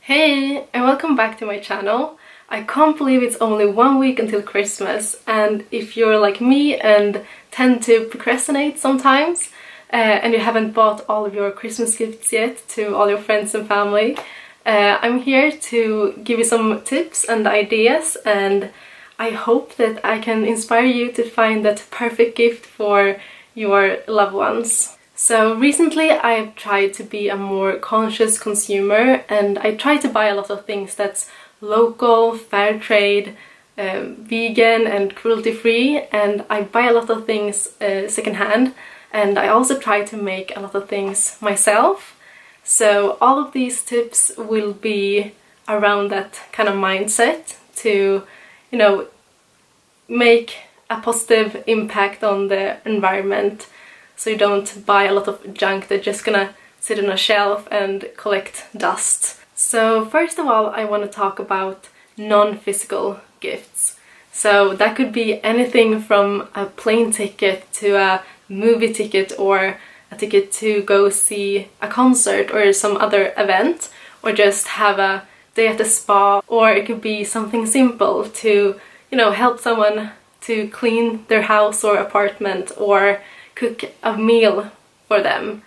Hey, and welcome back to my channel. I can't believe it's only 1 week until Christmas, and if you're like me and tend to procrastinate sometimes, and you haven't bought all of your Christmas gifts yet to all your friends and family, I'm here to give you some tips and ideas, and I hope that I can inspire you to find that perfect gift for your loved ones. So recently I've tried to be a more conscious consumer, and I try to buy a lot of things that's local, fair trade, vegan and cruelty free, and I buy a lot of things secondhand, and I also try to make a lot of things myself. So all of these tips will be around that kind of mindset to, make a positive impact on the environment, so you don't buy a lot of junk that's just gonna sit on a shelf and collect dust. So first of all, I want to talk about non-physical gifts. So that could be anything from a plane ticket to a movie ticket, or a ticket to go see a concert or some other event, or just have a day at the spa, or it could be something simple to, help someone to clean their house or apartment, or cook a meal for them,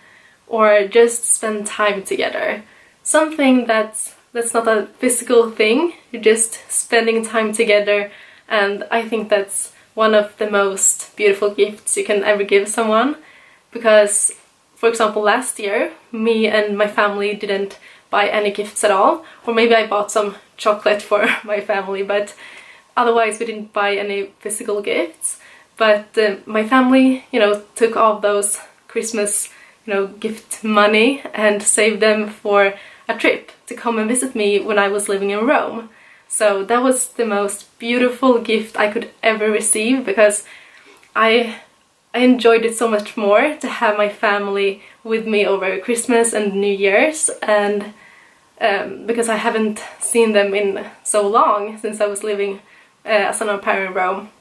or just spend time together. Something that's not a physical thing, you're just spending time together, and I think that's one of the most beautiful gifts you can ever give someone. Because, for example, last year, me and my family didn't buy any gifts at all, or maybe I bought some chocolate for my family, but otherwise we didn't buy any physical gifts. But my family, took all those Christmas, gift money and saved them for a trip to come and visit me when I was living in Rome. So that was the most beautiful gift I could ever receive, because I enjoyed it so much more to have my family with me over Christmas and New Year's, and because I haven't seen them in so long since I was living as an au pair in Rome.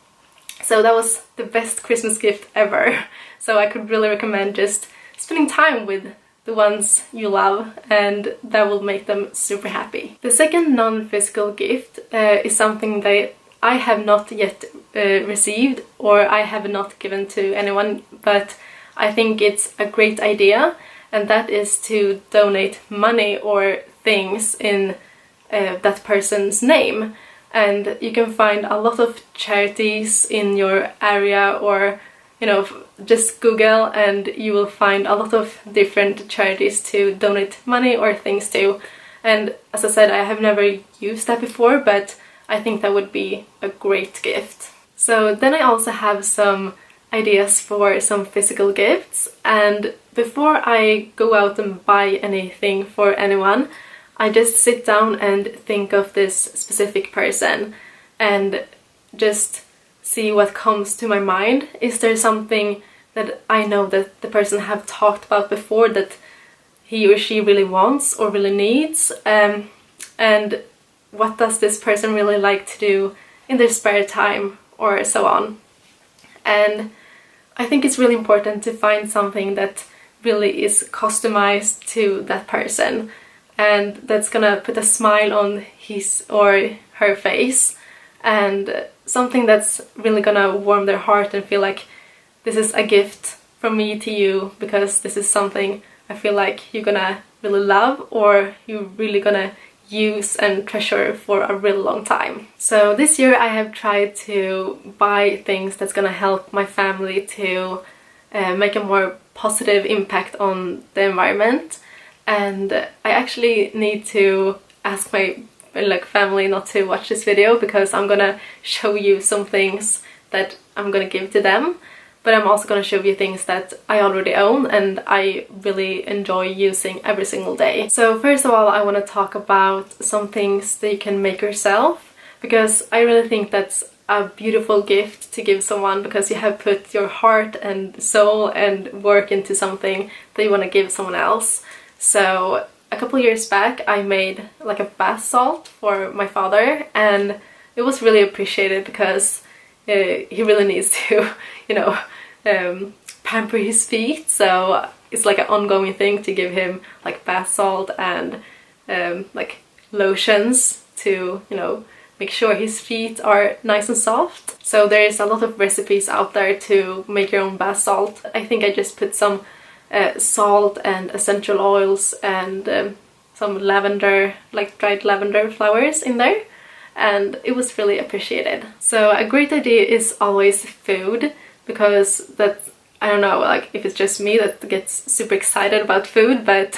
So that was the best Christmas gift ever. So I could really recommend just spending time with the ones you love, and that will make them super happy. The second non-physical gift is something that I have not yet received, or I have not given to anyone, but I think it's a great idea, and that is to donate money or things in that person's name. And you can find a lot of charities in your area, or just Google and you will find a lot of different charities to donate money or things to. And as I said, I have never used that before, but I think that would be a great gift. So then I also have some ideas for some physical gifts, and before I go out and buy anything for anyone, I just sit down and think of this specific person and just see what comes to my mind. Is there something that I know that the person have talked about before that he or she really wants or really needs? And what does this person really like to do in their spare time, or so on? And I think it's really important to find something that really is customized to that person, and that's gonna put a smile on his or her face, and something that's really gonna warm their heart and feel like this is a gift from me to you, because this is something I feel like you're gonna really love, or you're really gonna use and treasure for a really long time. So this year I have tried to buy things that's gonna help my family to make a more positive impact on the environment. And I actually need to ask my family not to watch this video, because I'm gonna show you some things that I'm gonna give to them, but I'm also gonna show you things that I already own and I really enjoy using every single day. So first of all, I want to talk about some things that you can make yourself, because I really think that's a beautiful gift to give someone, because you have put your heart and soul and work into something that you want to give someone else. So a couple years back I made like a bath salt for my father, and it was really appreciated, because he really needs to, pamper his feet. So it's like an ongoing thing to give him like bath salt and like lotions to, you know, make sure his feet are nice and soft. So there's a lot of recipes out there to make your own bath salt. I think I just put some salt and essential oils and some lavender, like dried lavender flowers in there, and it was really appreciated. So a great idea is always food, because that, I don't know, like if it's just me that gets super excited about food, but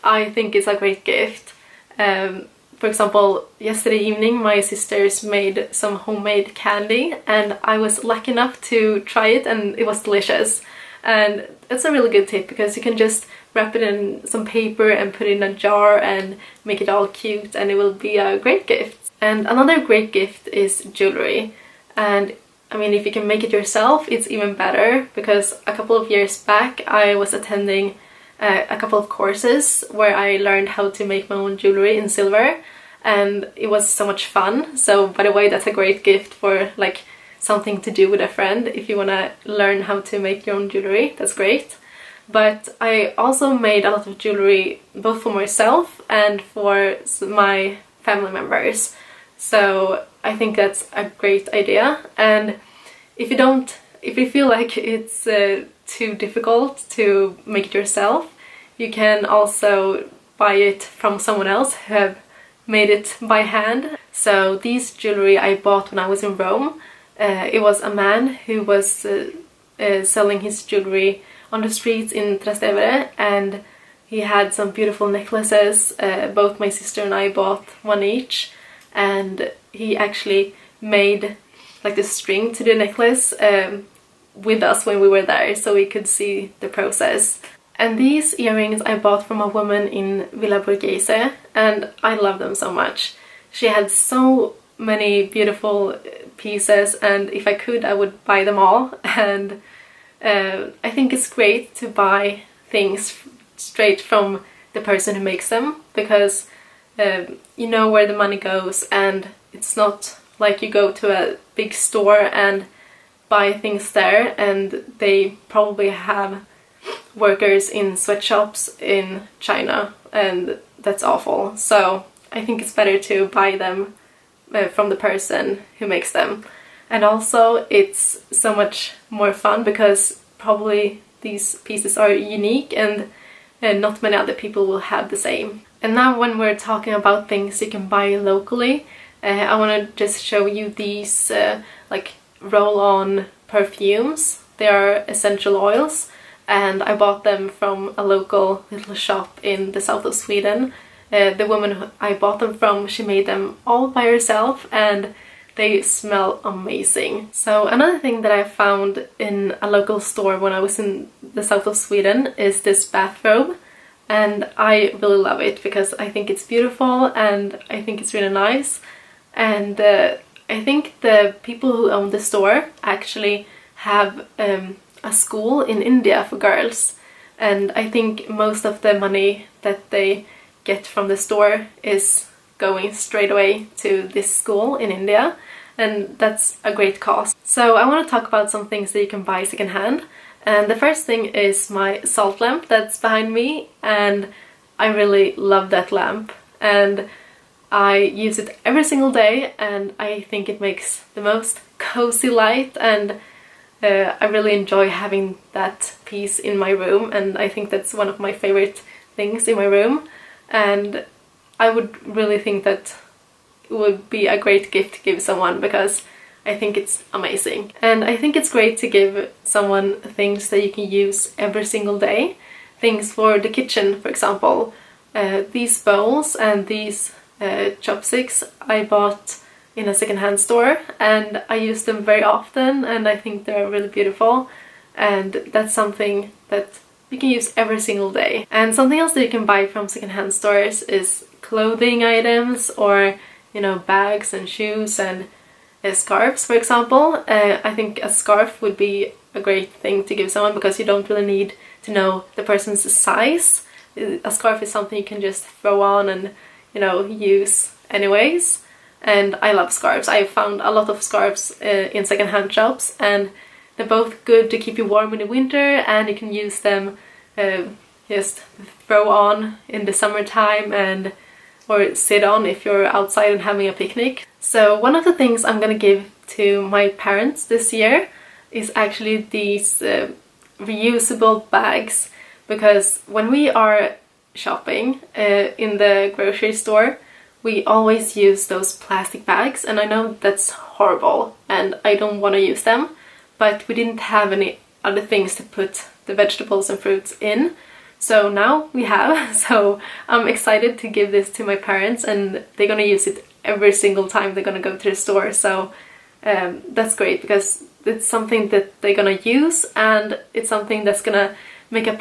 I think it's a great gift. For example, yesterday evening my sisters made some homemade candy and I was lucky enough to try it and it was delicious. And it's a really good tip because you can just wrap it in some paper and put it in a jar and make it all cute, and it will be a great gift. And another great gift is jewelry. And I mean, if you can make it yourself, it's even better, because a couple of years back I was attending a couple of courses where I learned how to make my own jewelry in silver, and it was so much fun. So by the way, that's a great gift for like something to do with a friend if you want to learn how to make your own jewelry. That's great. But I also made a lot of jewelry both for myself and for my family members. So I think that's a great idea. And if you feel like it's too difficult to make it yourself, you can also buy it from someone else who have made it by hand. So these jewelry I bought when I was in Rome. It was a man who was selling his jewelry on the streets in Trastevere, and he had some beautiful necklaces. Both my sister and I bought one each, and he actually made like the string to the necklace with us when we were there, so we could see the process. And these earrings I bought from a woman in Villa Borghese, and I love them so much. She had so many beautiful pieces, and if I could I would buy them all. And I think it's great to buy things straight from the person who makes them, because you know where the money goes, and it's not like you go to a big store and buy things there and they probably have workers in sweatshops in China, and that's awful. So I think it's better to buy them from the person who makes them. And also it's so much more fun because probably these pieces are unique and not many other people will have the same. And now when we're talking about things you can buy locally, I want to just show you these like roll-on perfumes. They are essential oils, and I bought them from a local little shop in the south of Sweden. The woman who I bought them from, she made them all by herself and they smell amazing. So another thing that I found in a local store when I was in the south of Sweden is this bathrobe, and I really love it because I think it's beautiful and I think it's really nice. And I think the people who own the store actually have a school in India for girls, and I think most of the money that they get from the store is going straight away to this school in India, and that's a great cause. So I want to talk about some things that you can buy secondhand, and the first thing is my salt lamp that's behind me, and I really love that lamp and I use it every single day, and I think it makes the most cozy light, and I really enjoy having that piece in my room, and I think that's one of my favorite things in my room. And I would really think that it would be a great gift to give someone because I think it's amazing. And I think it's great to give someone things that you can use every single day. Things for the kitchen, for example. These bowls and these chopsticks I bought in a secondhand store, and I use them very often and I think they're really beautiful, and that's something that you can use every single day. And something else that you can buy from secondhand stores is clothing items, or you know, bags and shoes and scarves, for example. I think a scarf would be a great thing to give someone because you don't really need to know the person's size. A scarf is something you can just throw on and, you know, use anyways. And I love scarves. I found a lot of scarves in secondhand shops, and they're both good to keep you warm in the winter, and you can use them just throw on in the summertime, and or sit on if you're outside and having a picnic. So one of the things I'm gonna give to my parents this year is actually these reusable bags, because when we are shopping in the grocery store, we always use those plastic bags, and I know that's horrible and I don't want to use them, but we didn't have any other things to put the vegetables and fruits in. So now we have, so I'm excited to give this to my parents, and they're gonna use it every single time they're gonna go to the store. So that's great, because it's something that they're gonna use, and it's something that's gonna make and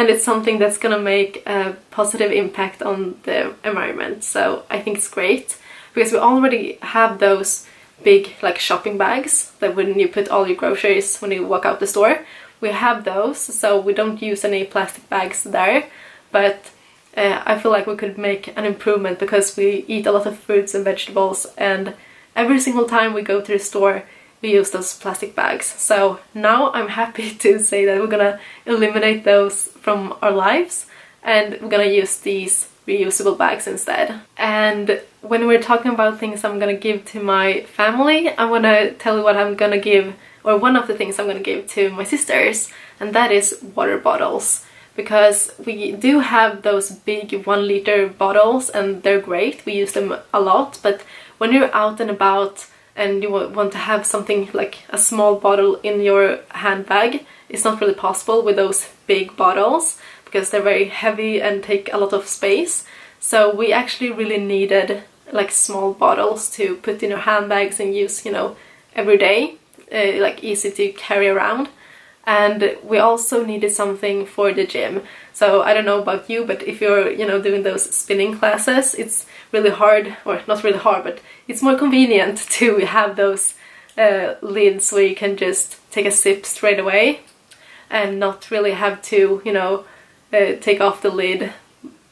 it's something that's gonna make a positive impact on the environment. So I think it's great, because we already have those big like shopping bags that when you put all your groceries when you walk out the store, we have those, so we don't use any plastic bags there. But I feel like we could make an improvement, because we eat a lot of fruits and vegetables, and every single time we go to the store we use those plastic bags. So now I'm happy to say that we're gonna eliminate those from our lives, and we're gonna use these reusable bags instead. And when we're talking about things I'm gonna give to my family, I wanna tell you what I'm gonna give, or one of the things I'm gonna give to my sisters, and that is water bottles. Because we do have those big 1 liter bottles, and they're great, we use them a lot, but when you're out and about and you want to have something like a small bottle in your handbag, it's not really possible with those big bottles, because they're very heavy and take a lot of space. So we actually really needed like small bottles to put in your handbags and use, you know, every day, like easy to carry around. And we also needed something for the gym. So I don't know about you, but if you're, you know, doing those spinning classes, it's really hard, or not really hard, but it's more convenient to have those lids where you can just take a sip straight away and not really have to, you know, take off the lid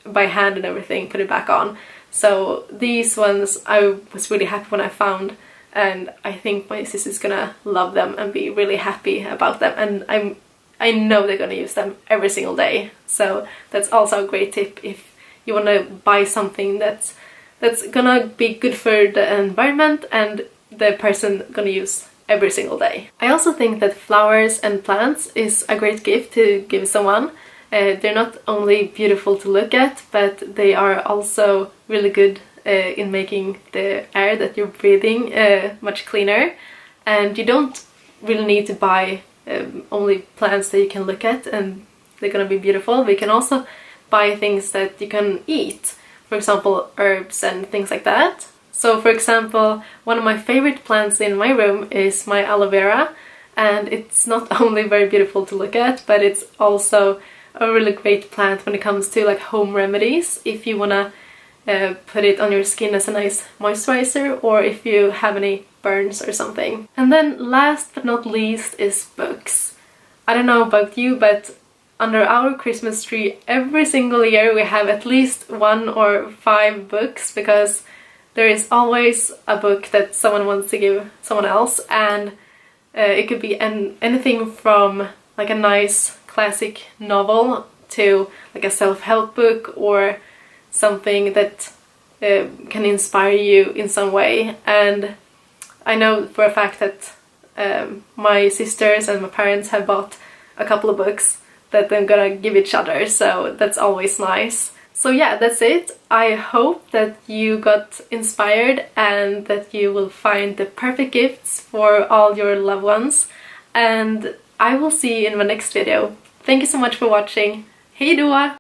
by hand and everything, put it back on. So these ones I was really happy when I found, and I think my sister's gonna love them and be really happy about them, and I know they're gonna use them every single day. So that's also a great tip if you want to buy something that's gonna be good for the environment and the person gonna use every single day. I also think that flowers and plants is a great gift to give someone. They're not only beautiful to look at, but they are also really good in making the air that you're breathing much cleaner. And you don't really need to buy only plants that you can look at and they're gonna be beautiful. We can also buy things that you can eat, for example herbs and things like that. So for example, one of my favorite plants in my room is my aloe vera, and it's not only very beautiful to look at, but it's also a really great plant when it comes to like home remedies, if you wanna put it on your skin as a nice moisturizer, or if you have any burns or something. And then last but not least is books. I don't know about you, but under our Christmas tree every single year we have at least 1 or 5 books, because there is always a book that someone wants to give someone else, and it could be anything from like a nice classic novel to like a self-help book, or something that can inspire you in some way. And I know for a fact that my sisters and my parents have bought a couple of books that they're gonna give each other, so that's always nice. So yeah, that's it. I hope that you got inspired and that you will find the perfect gifts for all your loved ones, and I will see you in my next video. Thank you so much for watching. Hej då!